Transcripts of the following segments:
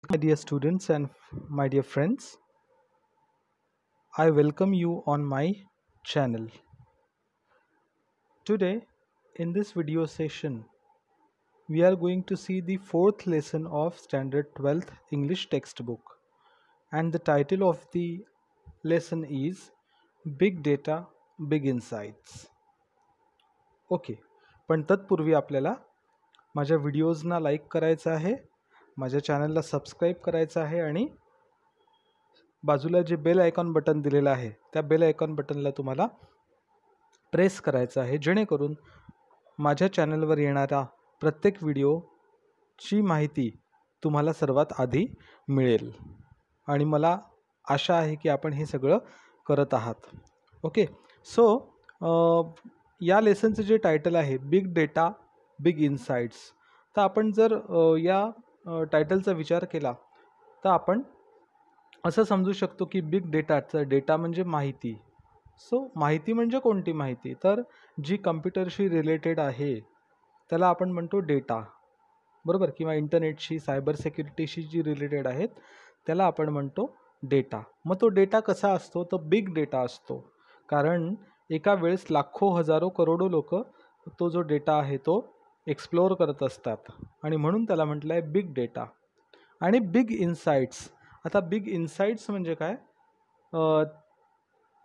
My dear students and my dear friends, I welcome you on my channel. Today, in this video session, we are going to see the fourth lesson of Standard 12th English textbook, and the title of the lesson is Big Data, Big Insights. Okay, पण तत्पूर्वी आपल्याला माझ्या व्हिडिओजना like करायचं आहे, माझ्या चॅनलला subscribe करायचं आहे आणि बाजूला जे बेल आयकॉन बटन दिलेलं आहे त्या बेल आयकॉन बटनला तुम्हाला प्रेस करायचं आहे, जेणेकरून माझ्या चॅनलवर येणारा प्रत्येक व्हिडिओची माहिती तुम्हाला सर्वात आधी मिळेल. आणि मला आशा आहे की आपण हे सगळं करत आहात. ओके, सो या लेसनचं जे टायटल आहे बिग डेटा बिग इन्साइट्स, तर आपण जर या टायटलचा विचार केला तर आपण असं समजू शकतो की बिग डेटाचा डेटा म्हणजे माहिती. सो माहिती म्हणजे कोणती माहिती, तर जी कम्प्युटरशी रिलेटेड आहे त्याला आपण म्हणतो डेटा, बरोबर, किंवा इंटरनेटशी सायबर सिक्युरिटीशी जी रिलेटेड आहेत त्याला आपण म्हणतो डेटा. मग तो डेटा कसा असतो, तर बिग डेटा असतो, कारण एका वेळेस लाखो हजारो करोडो लोक तो जो डेटा आहे तो एक्सप्लोअर करत असतात आणि म्हणून त्याला म्हटलं आहे बिग डेटा. आणि बिग इन्साइट्स, आता बिग इन्साइट्स म्हणजे काय,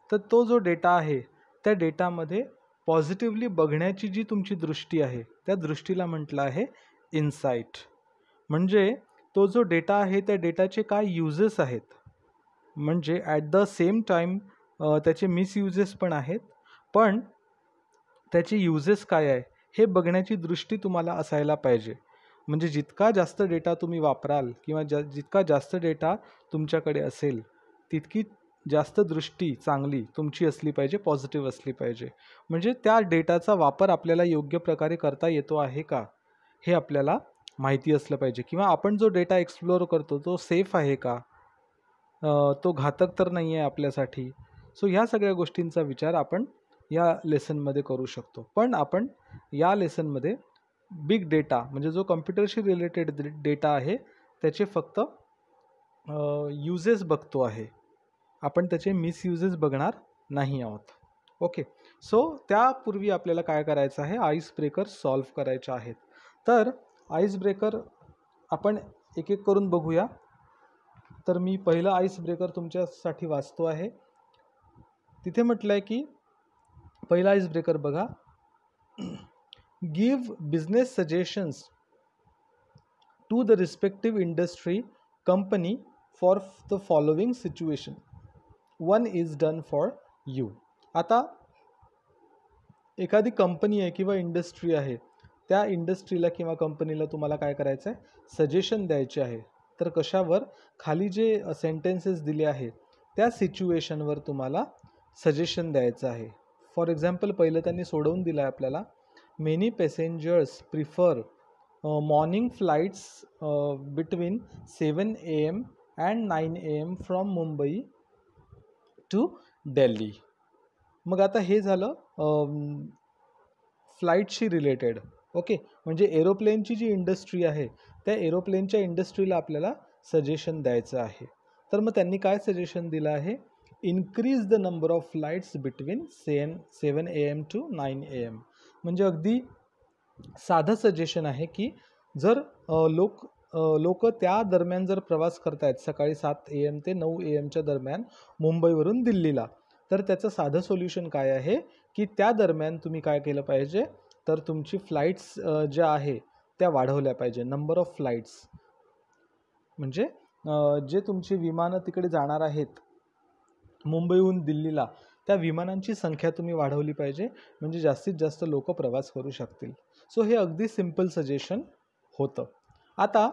तर तो जो डेटा आहे त्या डेटामध्ये पॉझिटिव्हली बघण्याची जी तुमची दृष्टी आहे त्या दृष्टीला म्हटलं आहे इन्साइट. म्हणजे तो जो डेटा आहे त्या डेटाचे काय युजेस आहेत, म्हणजे ॲट द सेम टाईम त्याचे मिसयुजेस पण आहेत, पण त्याचे युजेस काय आहे हे बघण्याची दृष्टी तुम्हाला असायला पाहिजे. म्हणजे जितका जास्त डेटा तुम्ही वापराल किंवा जितका जास्त डेटा तुमच्याकडे असेल तितकी जास्त दृष्टी चांगली तुमची असली पाहिजे, पॉझिटिव्ह असली पाहिजे. म्हणजे त्या डेटाचा वापर आपल्याला योग्य प्रकारे करता येतो आहे का हे आपल्याला माहिती असलं पाहिजे, किंवा आपण जो डेटा एक्सप्लोअर करतो तो सेफ आहे का, तो घातक तर नाही आहे आपल्यासाठी. सो ह्या सगळ्या गोष्टींचा विचार आपण या लेसनमध्ये करू शकतो. पण आपण या लेसनमध्ये बिग डेटा म्हणजे जो कम्प्युटरशी रिलेटेड डेटा आहे त्याचे फक्त युजेस बघतो आहे, आपण त्याचे मिसयुजेस बघणार नाही आहोत. ओके, सो त्यापूर्वी आपल्याला काय करायचं आहे, आईस ब्रेकर सॉल्व्ह करायचे आहेत. तर आईस ब्रेकर आपण एक एक करून बघूया. तर मी पहिलं आईस ब्रेकर तुमच्यासाठी वाचतो आहे. तिथे म्हटलं आहे की पहिला आईस ब्रेकर बघा, give business suggestions to the respective industry company for the following situation, one is done for you. आता एखादी कंपनी आहे किंवा इंडस्ट्री आहे, त्या इंडस्ट्रीला किंवा कंपनीला तुम्हाला काय करायचं आहे, सजेशन द्यायचे आहे. तर कशावर, खाली जे सेंटेन्सेस दिले आहेत त्या सिच्युएशनवर तुम्हाला सजेशन द्यायचं आहे. फॉर एक्झाम्पल पहिलं त्यांनी सोडवून दिलं आहे आपल्याला, many passengers prefer morning flights between 7 AM and 9 AM from Mumbai to Delhi. मग आता हे झालं फ्लाईटशी रिलेटेड. ओके, म्हणजे एरोप्लेनची जी इंडस्ट्री आहे त्या एरोप्लेनच्या इंडस्ट्रीला आपल्याला सजेशन द्यायचं आहे. तर मग त्यांनी काय सजेशन दिलं आहे, increase the number of flights between 7 AM to 9 AM. म्हणजे अगदी साधं सजेशन आहे की जर लोक त्या दरम्यान जर प्रवास करतायत सकाळी 7 AM ते 9 AMच्या दरम्यान मुंबईवरून दिल्लीला, तर त्याचं साधं सोल्युशन काय आहे की त्या दरम्यान तुम्ही काय केलं पाहिजे, तर तुमची फ्लाइट्स ज्या आहे त्या वाढवल्या पाहिजे. नंबर ऑफ फ्लाइट्स म्हणजे जे तुमची विमानं तिकडे जाणार आहेत मुंबईहून दिल्लीला, त्या विमानांची संख्या तुम्ही वाढवली पाहिजे, म्हणजे जास्तीत जास्त लोक प्रवास करू शकतील. सो हे अगदी सिम्पल सजेशन होतं. आता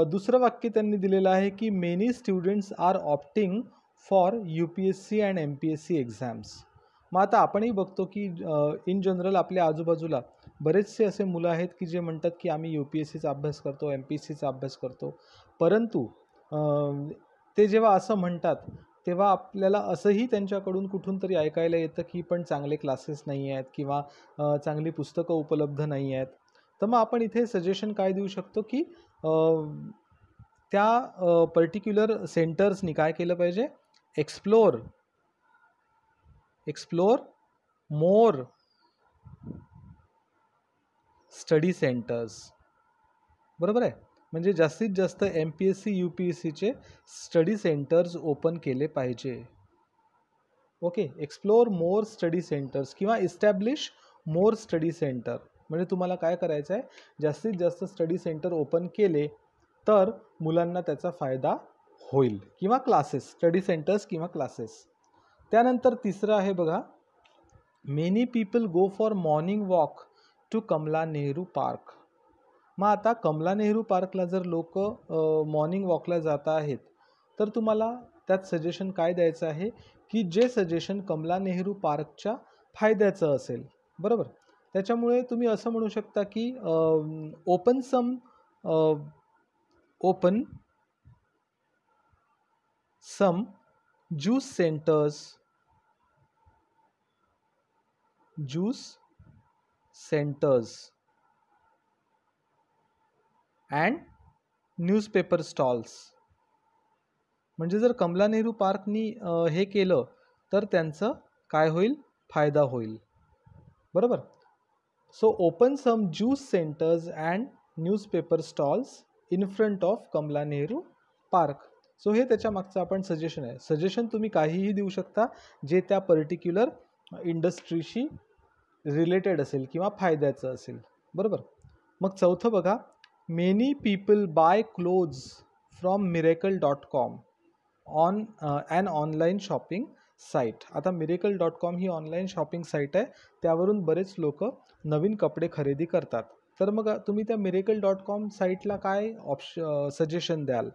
दुसरं वाक्य त्यांनी दिलेलं आहे की many students are opting for UPSC and MPSC exams. मग आता आपणही बघतो की इन जनरल आपल्या आजूबाजूला बरेचसे असे मुलं आहेत की जे म्हणतात की आम्ही UPSCचा अभ्यास करतो, MPSCचा अभ्यास करतो, परंतु ते जेव्हा असं म्हणतात तेव्हा आपल्याला असंही त्यांच्याकडून कुठून तरी ऐकायला येतं की पण चांगले क्लासेस नाही आहेत किंवा चांगली पुस्तकं उपलब्ध नाही आहेत. तर मग आपण इथे सजेशन काय देऊ शकतो की त्या पर्टिक्युलर सेंटर्सनी काय केलं पाहिजे, एक्सप्लोर मोर स्टडी सेंटर्स. बरोबर आहे. म्हणजे जास्तीत जास्त MPSC UPSCचे स्टडी सेंटर्स ओपन केले पाहिजे. Okay, explore more study centres किंवा इस्टॅब्लिश मोर स्टडी सेंटर. म्हणजे तुम्हाला काय करायचं आहे, जास्तीत जास्त स्टडी सेंटर ओपन केले तर मुलांना त्याचा फायदा होईल, किंवा क्लासेस, स्टडी सेंटर्स किंवा क्लासेस. त्यानंतर तिसरं आहे बघा, many people go for morning walk to Kamala Nehru park. मग आता कमला नेहरू पार्कला जर लोक मॉर्निंग वॉकला जात आहेत तर तुम्हाला त्यात सजेशन काय द्यायचं आहे की जे सजेशन कमला नेहरू पार्कच्या फायद्याचं असेल. बरोबर. त्याच्यामुळे तुम्ही असं म्हणू शकता की open some juice centres and newspaper stalls. म्हणजे जर कमला नेहरू पार्कनी हे केलं तर त्यांचं काय होईल, फायदा होईल. बरोबर. So open some juice centres and newspaper stalls in front of Kamala Nehru park. So हे त्याच्या मागचं आपण सजेशन आहे. सजेशन तुम्ही काहीही देऊ शकता जे त्या पर्टिक्युलर इंडस्ट्रीशी रिलेटेड असेल किंवा फायद्याचं असेल. बरोबर. मग चौथं बघा, many people buy clothes from miracle.com on an online shopping site. आता miracle.com ही ऑनलाईन शॉपिंग साईट आहे, त्यावरून बरेच लोक नवीन कपडे खरेदी करतात. तर मग तुम्ही त्या miracle.com साईटला काय सजेशन द्याल,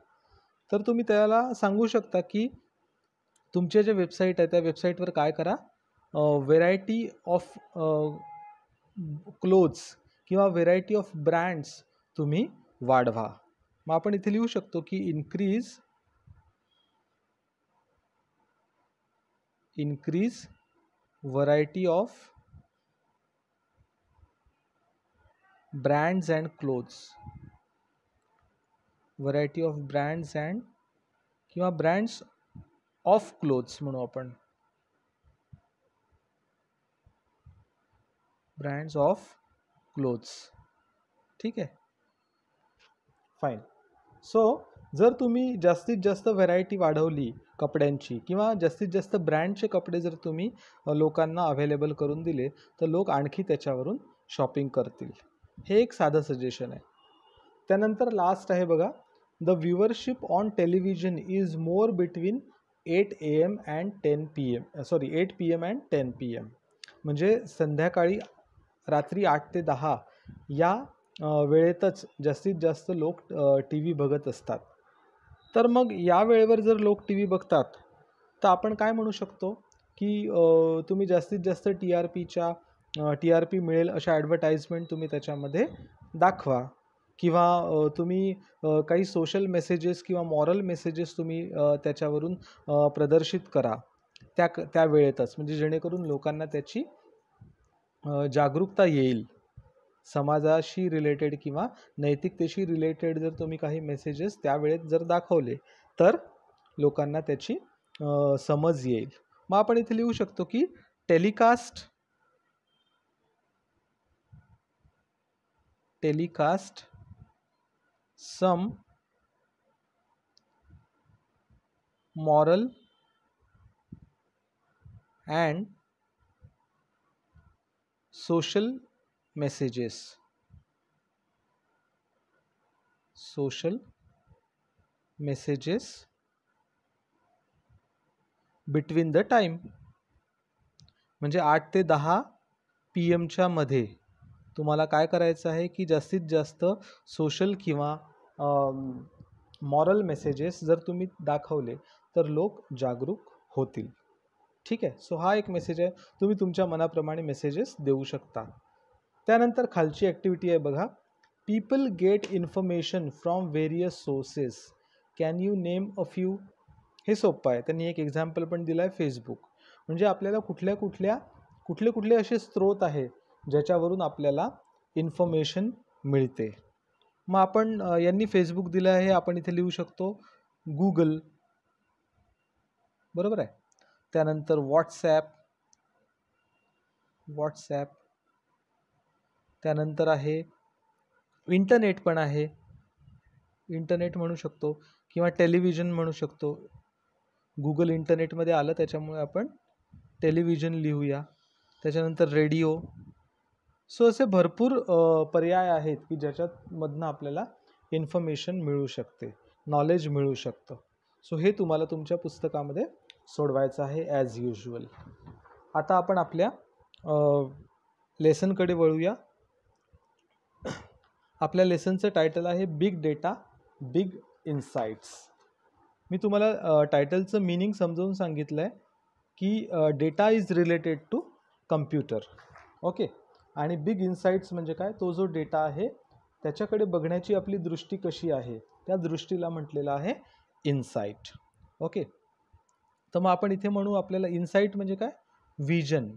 तर तुम्ही त्याला सांगू शकता की तुमचे जे वेबसाईट आहे त्या वेबसाईटवर काय करा, व्हेरायटी ऑफ क्लोथ्स किंवा व्हेरायटी ऑफ ब्रँड्स तुम्ही वाढवा. मग आपण इथे लिहू शकतो की increase variety of brands and clothes. Variety of brands and किंवा ब्रँड्स ऑफ क्लोथ्स म्हणू आपण, ब्रँड्स ऑफ क्लोथ्स. ठीक आहे, फाईन. सो जर तुम्ही जास्तीत जास्त व्हरायटी वाढवली कपड्यांची किंवा जास्तीत जास्त ब्रँडचे कपडे जर तुम्ही लोकांना अवेलेबल करून दिले तर लोक आणखी त्याच्यावरून शॉपिंग करतील. हे एक साधं सजेशन आहे. त्यानंतर लास्ट आहे बघा, the viewership on television is more between 8 AM and 10 PM. 8 PM and 10 PM. म्हणजे संध्याकाळी रात्री 8 ते 10 या वेळेतच जास्तीत जास्त लोक TV बघत असतात. तर मग या वेळेवर जर लोक TV बघतात तर आपण काय म्हणू शकतो की तुम्ही जास्तीत जास्त TRP मिळेल अशा ॲडव्हर्टाइजमेंट तुम्ही त्याच्यामध्ये दाखवा, किंवा तुम्ही काही सोशल मेसेजेस किंवा मॉरल मेसेजेस तुम्ही त्याच्यावरून प्रदर्शित करा त्या वेळेतच, म्हणजे जेणेकरून लोकांना त्याची जागरूकता येईल. समाजाशी रिलेटेड किंवा नैतिकतेशी रिलेटेड जर तुम्ही काही मेसेजेस त्यावेळेत जर दाखवले तर लोकांना त्याची समज येईल. मग आपण इथे लिहू शकतो की telecast some moral and social messages between the time. म्हणजे 8 ते 10 PM मध्ये तुम्हाला काय करायचं आहे की जास्तीत जास्त सोशल किंवा मॉरल मेसेजेस जर तुम्ही दाखवले तर लोक जागरूक होतील. ठीक आहे. सो हा एक मेसेज आहे, तुम्ही तुमच्या मनाप्रमाणे मेसेजेस देऊ शकता. त्यानंतर खालची ॲक्टिव्हिटी आहे बघा, people get information from various sources, can you name a few. हे सोपं आहे. त्यांनी एक एक्झाम्पल पण दिलं आहे, फेसबुक. म्हणजे आपल्याला कुठले असे स्रोत आहे ज्याच्यावरून आपल्याला इन्फॉर्मेशन मिळते. मग आपण यांनी फेसबुक दिलं आहे, आपण इथे लिहू शकतो गूगल, बरोबर आहे. त्यानंतर व्हॉट्सॲप, त्यानंतर आहे इंटरनेट पण आहे, इंटरनेट म्हणू शकतो किंवा टेलिव्हिजन म्हणू शकतो. गूगल इंटरनेटमध्ये आलं त्याच्यामुळे आपण टेलिव्हिजन लिहूया. त्याच्यानंतर रेडिओ. सो असे भरपूर पर्याय आहेत की ज्याच्यामधनं आपल्याला इन्फॉर्मेशन मिळू शकते, नॉलेज मिळू शकतं. सो हे तुम्हाला तुमच्या पुस्तकामध्ये सोडवायचं आहे ॲज युज्युअल. आता आपण आपल्या लेसनकडे वळूया. आपल्या लेसनचं टायटल आहे बिग डेटा बिग इन्साइट्स. मी तुम्हाला टायटलचं मीनिंग समजावून सांगितलं आहे की data is related to computer, okay. आणि बिग इन्साइट्स म्हणजे काय, तो जो डेटा आहे त्याच्याकडे बघण्याची आपली दृष्टी कशी आहे, त्या दृष्टीला म्हटलेलं आहे इन्साइट, ओके. तर मग आपण इथे म्हणू आपल्याला इन्साइट म्हणजे काय, व्हिजन.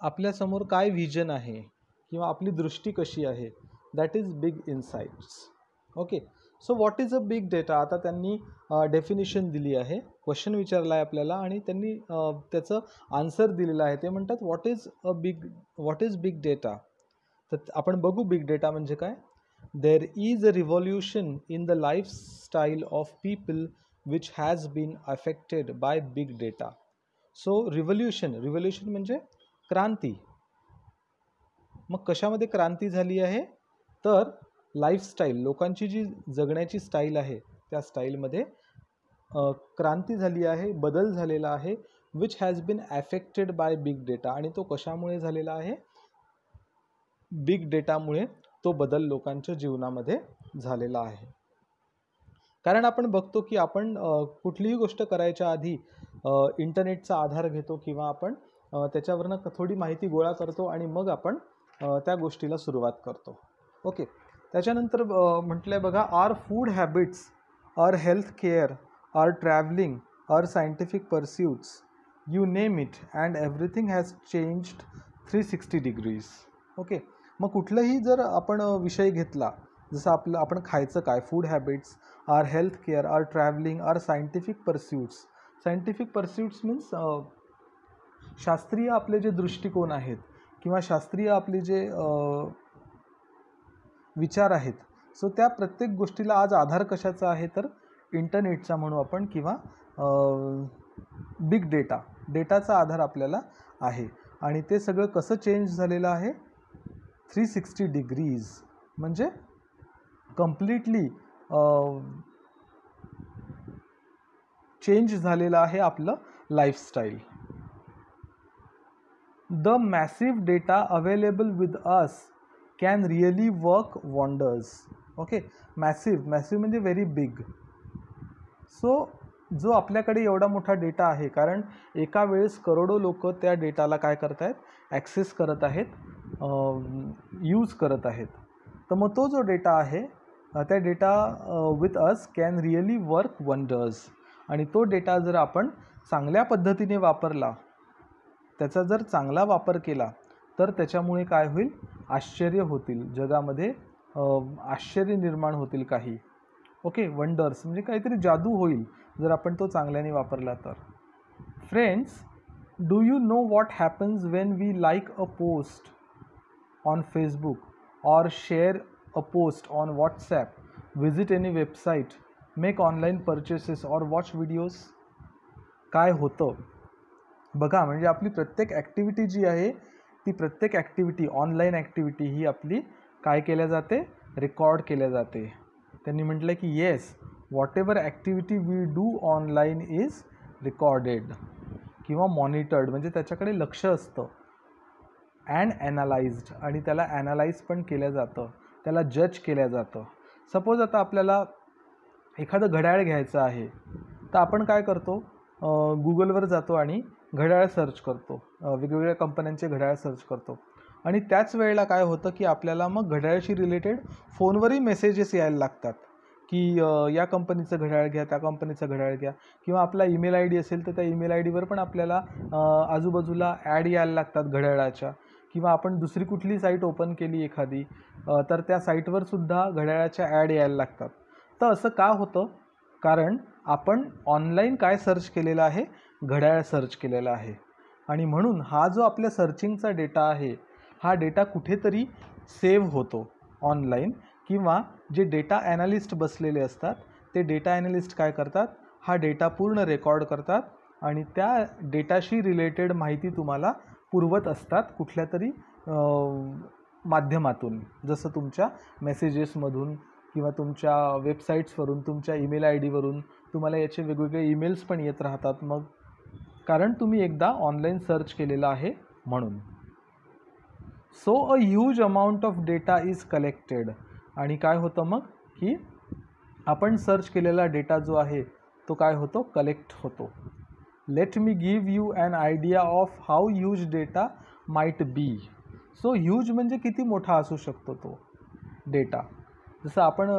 आपल्यासमोर काय व्हिजन आहे किंवा आपली दृष्टी कशी आहे, that is big insights, okay. So what is a big data. आता त्यांनी डेफिनेशन दिली आहे, क्वेश्चन विचारला आहे आपल्याला आणि त्यांनी त्याचं आन्सर दिलेलं आहे. ते म्हणतात व्हॉट इज बिग डेटा. तर आपण बघू बिग डेटा म्हणजे काय. There is a revolution in the lifestyle of people which has been affected by big data. So revolution म्हणजे क्रांती. मग कशामध्ये क्रांती झाली आहे, तर लाईफस्टाईल, लोकांची जी जगण्याची स्टाईल आहे त्या स्टाईलमध्ये क्रांती झाली आहे, बदल झालेला आहे. Which has been affected by big data. आणि तो कशामुळे झालेला आहे, बिग डेटामुळे तो बदल लोकांच्या जीवनामध्ये झालेला आहे. कारण आपण बघतो की आपण कुठलीही गोष्ट करायच्या आधी इंटरनेटचा आधार घेतो किंवा आपण त्याच्यावरनं थोडी माहिती गोळा करतो आणि मग आपण त्या गोष्टीला सुरुवात करतो, ओके. त्याच्यानंतर म्हटलं आहे बघा, are food habits, are health care, are travelling, are scientific pursuits, you name it and everything has changed 360 degrees, okay. मग कुठलंही जर आपण विषय घेतला, जसं आपण खायचं काय, food habits, are health care, are travelling, are scientific pursuits. Scientific pursuits means शास्त्रीय आपले जे दृष्टिकोन आहेत किंवा शास्त्रीय आपले जे विचार आहेत. सो त्या प्रत्येक गोष्टीला आज आधार कशाचा आहे, तर इंटरनेटचा म्हणू आपण किंवा बिग डेटाचा आधार आपल्याला आहे. आणि ते सगळं कसं चेंज झालेलं आहे, 360 डिग्रीज म्हणजे कम्प्लिटली चेंज झालेलं आहे आपलं lifestyle. The massive data available with us can really work wonders, okay. Massive म्हणजे व्हेरी बिग. सो जो आपल्याकडे एवढा मोठा डेटा आहे, कारण एका वेळेस करोडो लोक त्या डेटाला काय करत आहेत, ॲक्सेस करत आहेत, यूज करत आहेत. तर मग तो जो डेटा आहे त्या data with us can really work wonders. आणि तो डेटा जर आपण चांगल्या पद्धतीने वापरला, त्याचा जर चांगला वापर केला, तर त्याच्यामुळे काय होईल, आश्चर्य होतील जगामध्ये, आश्चर्य निर्माण होतील काही, ओके. वंडर्स म्हणजे काहीतरी जादू होईल जर आपण तो चांगल्याने वापरला तर. Friends, do you know what happens when we like a post on Facebook or share a post on WhatsApp, visit any website, make online purchases or watch videos? काय होतं बघा, म्हणजे आपली प्रत्येक ॲक्टिव्हिटी जी आहे, ती प्रत्येक ॲक्टिव्हिटी, ऑनलाईन ॲक्टिव्हिटी ही आपली काय केल्या जाते, रेकॉर्ड केल्या जाते. त्यांनी म्हटलं की yes, whatever activity we do online is recorded किंवा मॉनिटर्ड, म्हणजे त्याच्याकडे लक्ष असतं. अँड ॲनालाइज्ड, आणि त्याला ॲनालाइज पण केलं जातं, त्याला जज केलं जातं. सपोज आता आपल्याला एखादं घड्याळ घ्यायचं आहे, तर आपण काय करतो, गुगलवर जातो आणि घड्याळ सर्च करतो, वेगवेगळ्या कंपन्यांचे घड्याळ सर्च करतो. आणि त्याच वेळेला काय होतं की आपल्याला मग घड्याळाशी रिलेटेड फोनवरही मेसेजेस यायला लागतात की या कंपनीचं घड्याळ घ्या, त्या कंपनीचं घड्याळ घ्या. किंवा आपला ईमेल आय डी असेल तर त्या ईमेल आय डीवर पण आपल्याला आजूबाजूला ॲड यायला लागतात घड्याळाच्या. किंवा आपण दुसरी कुठली साईट ओपन केली एखादी तर त्या साईटवर सुद्धा घड्याळाच्या ॲड यायला लागतात. तर असं का होतं? कारण आपण ऑनलाईन काय सर्च केलेलं आहे? घड्याळ सर्च केलेला आहे. आणि म्हणून हा जो आपल्या सर्चिंगचा डेटा आहे हा डेटा कुठेतरी सेव्ह होतो ऑनलाईन, किंवा जे डेटा ॲनालिस्ट बसलेले असतात ते डेटा ॲनालिस्ट काय करतात? हा डेटा पूर्ण रेकॉर्ड करतात आणि त्या डेटाशी रिलेटेड माहिती तुम्हाला पुरवत असतात कुठल्या तरी माध्यमातून, जसं तुमच्या मेसेजेसमधून किंवा तुमच्या वेबसाईट्सवरून, तुमच्या ईमेल आय डीवरून तुम्हाला याचे वेगवेगळे ईमेल्स पण येत राहतात. मग कारण तुम्ही एकदा ऑनलाईन सर्च केलेलं आहे म्हणून. So a huge amount of data is collected. आणि काय होतं मग की आपण सर्च केलेला डेटा जो आहे तो काय होतो? कलेक्ट होतो. Let me give you an idea of how huge data might be. So huge म्हणजे किती मोठा असू शकतो तो डेटा. जसं आपण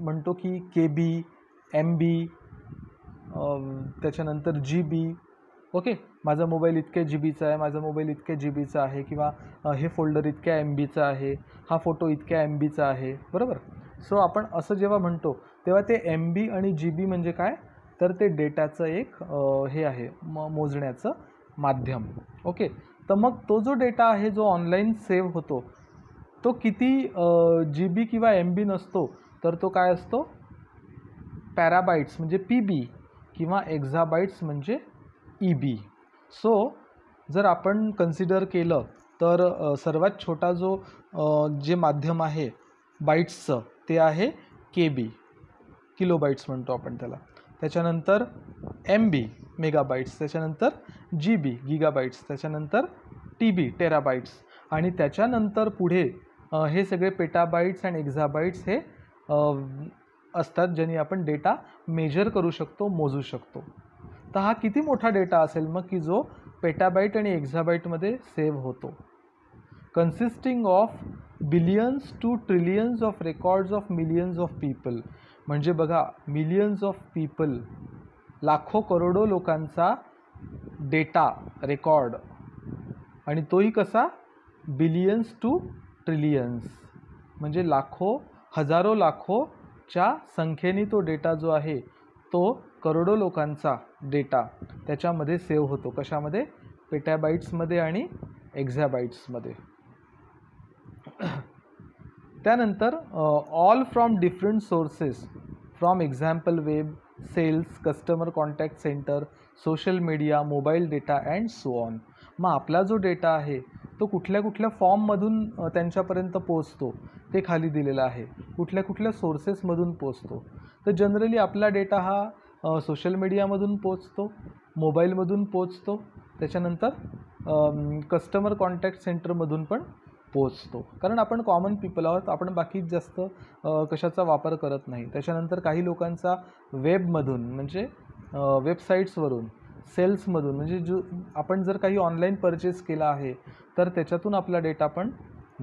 म्हणतो की KB, MB, त्याच्यानंतर GB. ओके, माझा मोबाईल इतक्या GBचा आहे, माझा मोबाईल इतक्या GBचा आहे, किंवा हे फोल्डर इतक्या MBचा आहे, हा फोटो इतक्या MBचा आहे, बरोबर. सो आपण असं जेव्हा म्हणतो तेव्हा ते MB आणि GB म्हणजे काय? तर ते डेटाचं एक हे आहे मोजण्याचं माध्यम. ओके, तर मग तो जो डेटा आहे जो ऑनलाईन सेव्ह होतो तो किती GB किंवा MB नसतो, तर तो काय असतो? पॅराबाईट्स म्हणजे PB किंवा एक्झाबाईट्स म्हणजे EB. सो जर आपण कन्सिडर केलं तर सर्वात छोटा जो जे माध्यम आहे बाईट्सचं ते आहे KB, किलोबाईट्स म्हणतो आपण त्याला. त्याच्यानंतर MB मेगाबाईट्स, त्याच्यानंतर GB गिगाबाईट्स, त्याच्यानंतर TB टेराबाईट्स, आणि त्याच्यानंतर पुढे हे सगळे पेटाबाईट्स आणि एक्झाबाईट्स हे असतात ज्यांनी आपण डेटा मेजर करू शकतो, मोजू शकतो. तर हा किती मोठा डेटा असेल मग की जो पेटाबाईट आणि एक्झाबाईटमध्ये सेव्ह होतो. Consisting of billions to trillions of records of millions of people. म्हणजे बघा, मिलियन्स ऑफ पीपल, लाखो करोडो लोकांचा डेटा रेकॉर्ड, आणि तोही कसा? बिलियन्स टू ट्रिलियन्स, म्हणजे लाखो हजारो लाखोच्या संख्येने तो डेटा जो आहे तो करोडो लोकांचा डेटा त्याच्यामध्ये सेव्ह होतो. कशामध्ये? पेटाबाईट्समध्ये आणि एक्झाबाईट्समध्ये. त्यानंतर all from different sources, from example web, sales, customer contact centre, social media, mobile data and so on. मग आपला जो डेटा आहे तो कुठल्या कुठल्या फॉर्ममधून त्यांच्यापर्यंत पोचतो ते खाली दिलेलं आहे. कुठल्या कुठल्या सोर्सेसमधून पोचतो. तर जनरली आपला डेटा हा सोशल मीडियामधून पोचतो, मोबाईलमधून पोचतो, त्याच्यानंतर कस्टमर कॉन्टॅक्ट सेंटरमधून पण पोचतो. कारण आपण कॉमन पीपल आहोत, आपण बाकी जास्त कशाचा वापर करत नाही. त्याच्यानंतर काही लोकांचा वेबमधून म्हणजे वेबसाईट्सवरून, सेल्समधून, म्हणजे जो आपण जर काही ऑनलाईन परचेस केला आहे तर त्याच्यातून आपला डेटा पण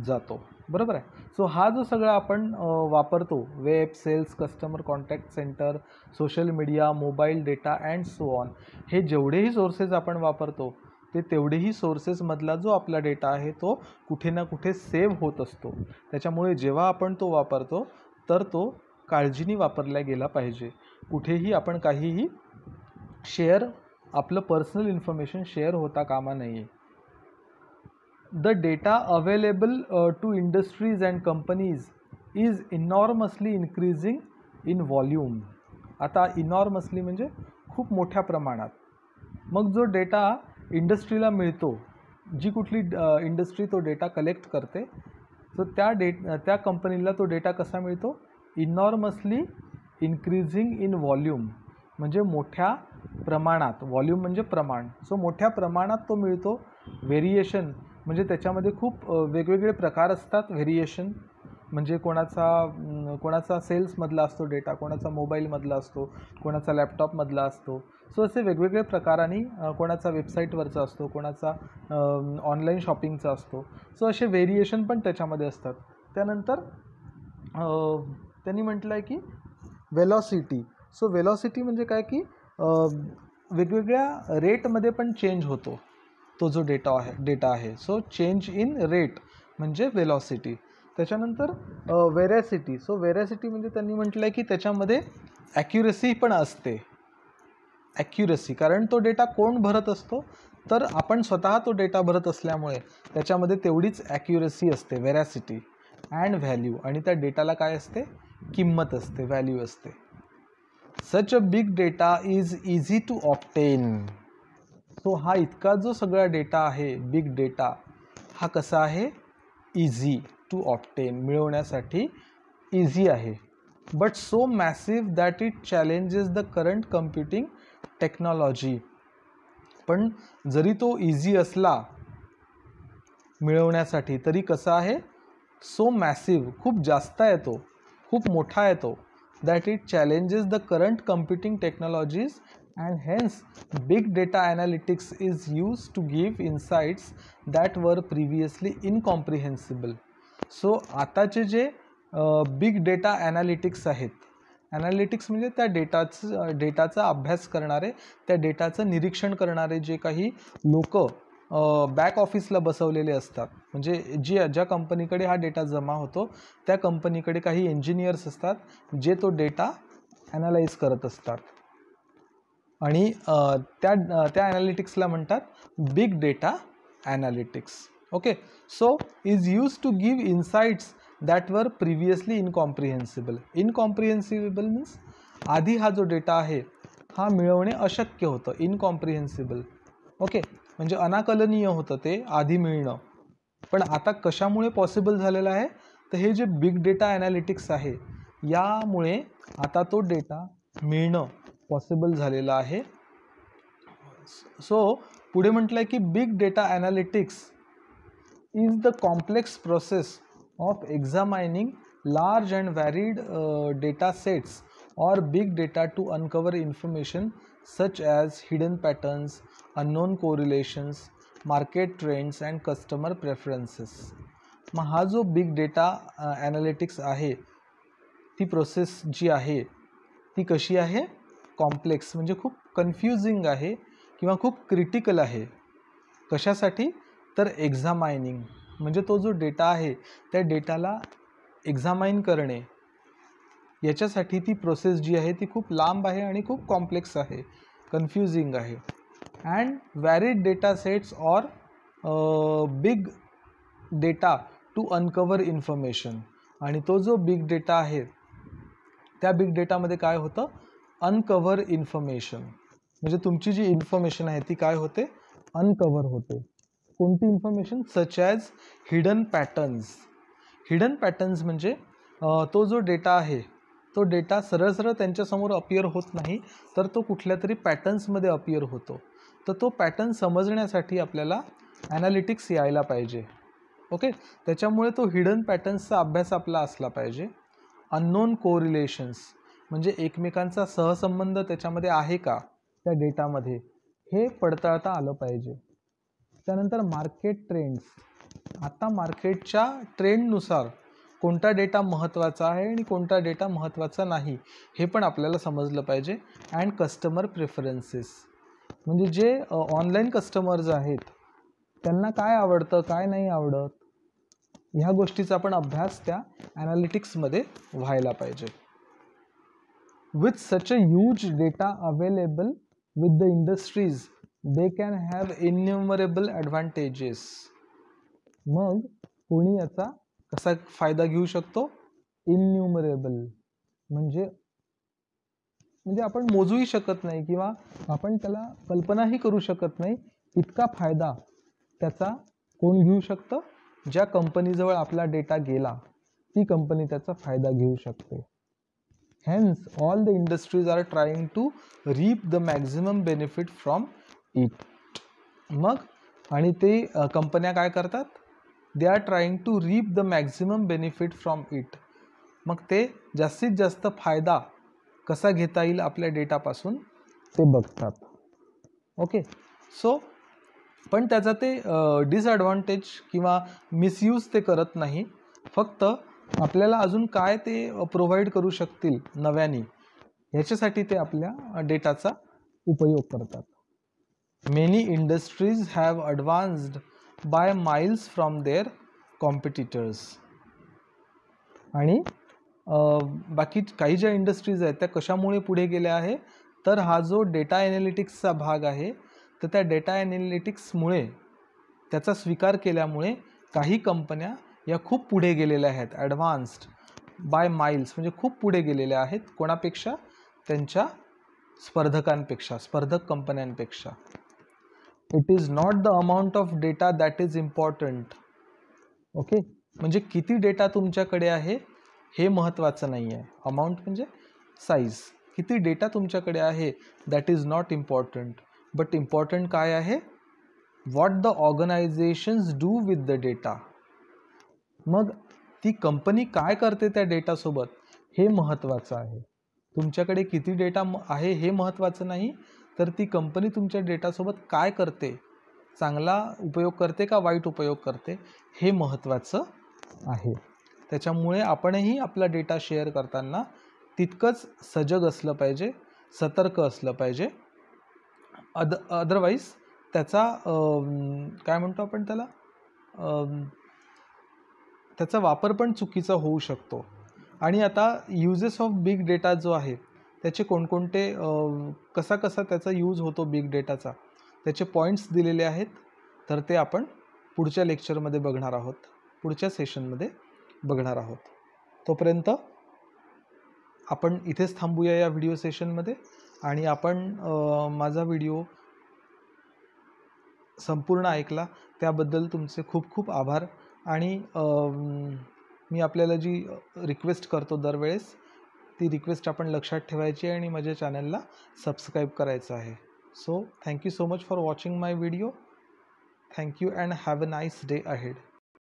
जातो, बरोबर आहे. सो हा जो सगळा आपण वापरतो, web, sales, customer contact centre, social media, mobile data and so on, हे जेवढेही सोर्सेस आपण वापरतो ते तेवढेही सोर्सेसमधला जो आपला डेटा आहे तो कुठे ना कुठे सेव्ह होत असतो. त्याच्यामुळे जेव्हा आपण तो वापरतो तर तो काळजीने वापरला गेला पाहिजे. कुठेही आपण काहीही आपलं पर्सनल इन्फॉर्मेशन शेअर होता कामा नये. The data available to industries and companies is enormously increasing in volume. आता इनॉर्मसली म्हणजे खूप मोठ्या प्रमाणात. मग जो डेटा इंडस्ट्रीला मिळतो, जी कुठली इंडस्ट्री तो डेटा कलेक्ट करते, सो त्या कंपनीला तो डेटा कसा मिळतो? इनॉर्मसली इन्क्रीजिंग इन व्हॉल्यूम, म्हणजे मोठ्या प्रमाणात. व्हॉल्यूम म्हणजे प्रमाण. सो मोठ्या प्रमाणात तो मिळतो. व्हेरिएशन म्हणजे त्याच्यामध्ये खूप वेगवेगळे प्रकार असतात. व्हेरिएशन म्हणजे कोणाचा सेल्समधला असतो डेटा, कोणाचा मोबाईलमधला असतो, कोणाचा लॅपटॉपमधला असतो. सो असे वेगवेगळे प्रकारांनी, कोणाचा वेबसाईटवरचा असतो, कोणाचा ऑनलाईन शॉपिंगचा असतो. सो असे व्हेरिएशन पण त्याच्यामध्ये असतात. त्यानंतर त्यांनी म्हटलं आहे की वेलॉसिटी. सो वेलॉसिटी म्हणजे काय की वेगवेगळ्या रेटमध्ये पण चेंज होतो. तो जो डेटा आहे. सो चेंज इन रेट म्हणजे वेलॉसिटी. त्याच्यानंतर व्हेरॅसिटी. सो व्हेरॅसिटी म्हणजे त्यांनी म्हटलं आहे की त्याच्यामध्ये ॲक्युरसी पण असते. ॲक्युरसी, कारण तो डेटा कोण भरत असतो, तर आपण स्वतः तो डेटा भरत असल्यामुळे त्याच्यामध्ये तेवढीच ॲक्युरसी असते, व्हेरॅसिटी अँड व्हॅल्यू. आणि त्या डेटाला काय असते, किंमत असते, व्हॅल्यू असते. Such a big data is easy to obtain. So हा इतका जो सगळा डेटा आहे, बिग डेटा, हा कसा आहे, इझी टू ऑब्टेन, मिळवण्यासाठी इझी आहे. But so massive that it challenges the current computing technology. पण जरी तो इझी असला मिळवण्यासाठी, तरी कसा आहे, सो मॅसिव्ह, खूप जास्त आहे तो, खूप मोठा आहे तो, that it challenges the current computing technologies and hence big data analytics is used to give insights that were previously incomprehensible. So आताचे जे बिग डेटा ॲनालिटिक्स आहेत, ॲनालिटिक्स म्हणजे त्या डेटाचा अभ्यास करणारे, त्या डेटाचं निरीक्षण करणारे जे काही लोक बॅक ऑफिसला बसवलेले असतात, म्हणजे ज्या कंपनीकडे हा डेटा जमा होतो त्या कंपनीकडे काही इंजिनियर्स असतात जे तो डेटा ॲनालाइज करत असतात. आणि त्या ॲनालिटिक्सला म्हणतात big data analytics. Okay. So is use to give insights that were previously incomprehensible. Incomprehensible means आधी हा जो डेटा आहे हा मिळवणे अशक्य होतं, इनकॉम्प्रिहेन्सिबल. ओके, म्हणजे अनाकलनीय होतं ते आधी मिळणं. पण आता कशामुळे पॉसिबल झालेलं आहे, तर हे जे बिग डेटा ॲनालिटिक्स आहे यामुळे आता तो डेटा मिळणं पॉसिबल झालेलं आहे. सो पुढे म्हटलं आहे की big data analytics is the complex process of examining large and varied data sets और big data to uncover information such as hidden patterns, unknown correlations, market trends and customer preferences. मग हा जो big data analytics आहे, ती process जी आहे ती कशी आहे, कॉम्प्लेक्स, म्हणजे खूप कन्फ्युजिंग आहे किंवा खूप क्रिटिकल आहे. कशासाठी, तर एक्झामायनिंग, म्हणजे तो जो डेटा आहे त्या डेटाला एक्झामाइन करणे, याच्यासाठी ती प्रोसेस जी आहे ती खूप लांब आहे आणि खूप कॉम्प्लेक्स आहे, कन्फ्युजिंग आहे. And varied data sets or big data to uncover information. आणि तो जो बिग डेटा आहे त्या बिग डेटामध्ये काय होतं, अनकव्हर इन्फॉर्मेशन, म्हणजे तुमची जी इन्फॉर्मेशन आहे ती काय होते, अनकव्हर होते. कोणती information, such as hidden patterns. Hidden patterns म्हणजे तो जो डेटा आहे तो डेटा सरळ सरळ त्यांच्यासमोर अपियर होत नाही, तर तो कुठल्या तरी पॅटर्न्समध्ये अपियर होतो. तर तो पॅटर्न समजण्यासाठी आपल्याला ॲनालिटिक्स यायला पाहिजे. ओके, त्याच्यामुळे तो हिडन पॅटर्न्सचा अभ्यास आपला असला पाहिजे. अननोन कोरिलेशन्स म्हणजे एकमेकांचा सहसंबंध त्याच्यामध्ये आहे का त्या डेटामध्ये, हे पडताळता आलं पाहिजे. त्यानंतर मार्केट ट्रेंड्स. आता मार्केटच्या ट्रेंडनुसार कोणता डेटा महत्त्वाचा आहे आणि कोणता डेटा महत्त्वाचा नाही हे पण आपल्याला समजलं पाहिजे. अँड कस्टमर प्रेफरन्सेस म्हणजे जे ऑनलाईन कस्टमर्स आहेत त्यांना काय आवडतं काय नाही आवडत, ह्या गोष्टीचा पण अभ्यास त्या ॲनालिटिक्समध्ये व्हायला पाहिजे. With such a huge data available with the industries they can have innumerable advantages. मग कोणी याचा कसा फायदा घेऊ शकतो, इन्युमरेबल म्हणजे आपण मोजूही शकत नाही किंवा आपण त्याला कल्पनाही करू शकत नाही इतका फायदा त्याचा कोण घेऊ शकतं, ज्या कंपनीजवळ आपला डेटा गेला ती कंपनी त्याचा फायदा घेऊ शकते. Hence all the industries are trying to reap the maximum benefit from it. मग आणि ते कंपन्या काय करतात, they are trying to reap the maximum benefit from it. मग ते जास्तीत जास्त फायदा कसा घेता येईल आपल्या डेटापासून ते बघतात. ओके. सो पण त्याचा ते डिसॲडव्हान्टेज किंवा मिसयूज ते करत नाही, फक्त आपल्याला अजून काय ते प्रोव्हाइड करू शकतील नव्याने ह्याच्यासाठी ते आपल्या डेटाचा उपयोग करतात. Many industries have advanced by miles from their competitors. आणि बाकी काही ज्या इंडस्ट्रीज आहेत त्या कशामुळे पुढे गेल्या आहे, तर हा जो डेटा ॲनालिटिक्सचा भाग आहे, तर त्या डेटा ॲनालिटिक्समुळे त्याचा स्वीकार केल्यामुळे काही कंपन्या या खूप पुढे गेलेल्या आहेत. ॲडव्हान्स्ड बाय माइल्स म्हणजे खूप पुढे गेलेल्या आहेत. कोणापेक्षा? त्यांच्या स्पर्धकांपेक्षा, स्पर्धक कंपन्यांपेक्षा. It is not the amount of data that is important. Okay, म्हणजे किती डेटा तुमच्याकडे आहे हे महत्त्वाचं नाही आहे. अमाऊंट म्हणजे साईज. किती डेटा तुमच्याकडे आहे that is not important, but important काय आहे? What the organisations do with the data. मग ती कंपनी काय करते त्या डेटासोबत हे महत्त्वाचं आहे. तुमच्याकडे किती डेटा आहे हे महत्त्वाचं नाही, तर ती कंपनी तुमच्या डेटासोबत काय करते, चांगला उपयोग करते का वाईट उपयोग करते हे महत्त्वाचं आहे. त्याच्यामुळे आपणही आपला डेटा शेअर करताना तितकंच सजग असलं पाहिजे, सतर्क असलं पाहिजे. अदरवाईज त्याचा काय म्हणतो आपण त्याला, त्याचा वापर पण चुकीचा होऊ शकतो. आणि आता युजेस ऑफ बिग डेटा जो आहे त्याचे कोणकोणते, कसा त्याचा यूज होतो बिग डेटाचा, त्याचे पॉईंट्स दिलेले आहेत. तर ते आपण पुढच्या लेक्चरमध्ये बघणार आहोत, पुढच्या सेशनमध्ये बघणार आहोत. तोपर्यंत आपण इथेच थांबूया या व्हिडिओ सेशनमध्ये. आणि आपण माझा व्हिडिओ संपूर्ण ऐकला त्याबद्दल तुमचे खूप खूप आभार. आणि मी आपल्याला जी रिक्वेस्ट करतो दरवेळेस, ती रिक्वेस्ट आपण लक्षात ठेवायची आणि माझ्या चॅनलला सबस्क्राईब करायचं आहे. So thank you so much for watching my video. Thank you and have a nice day ahead.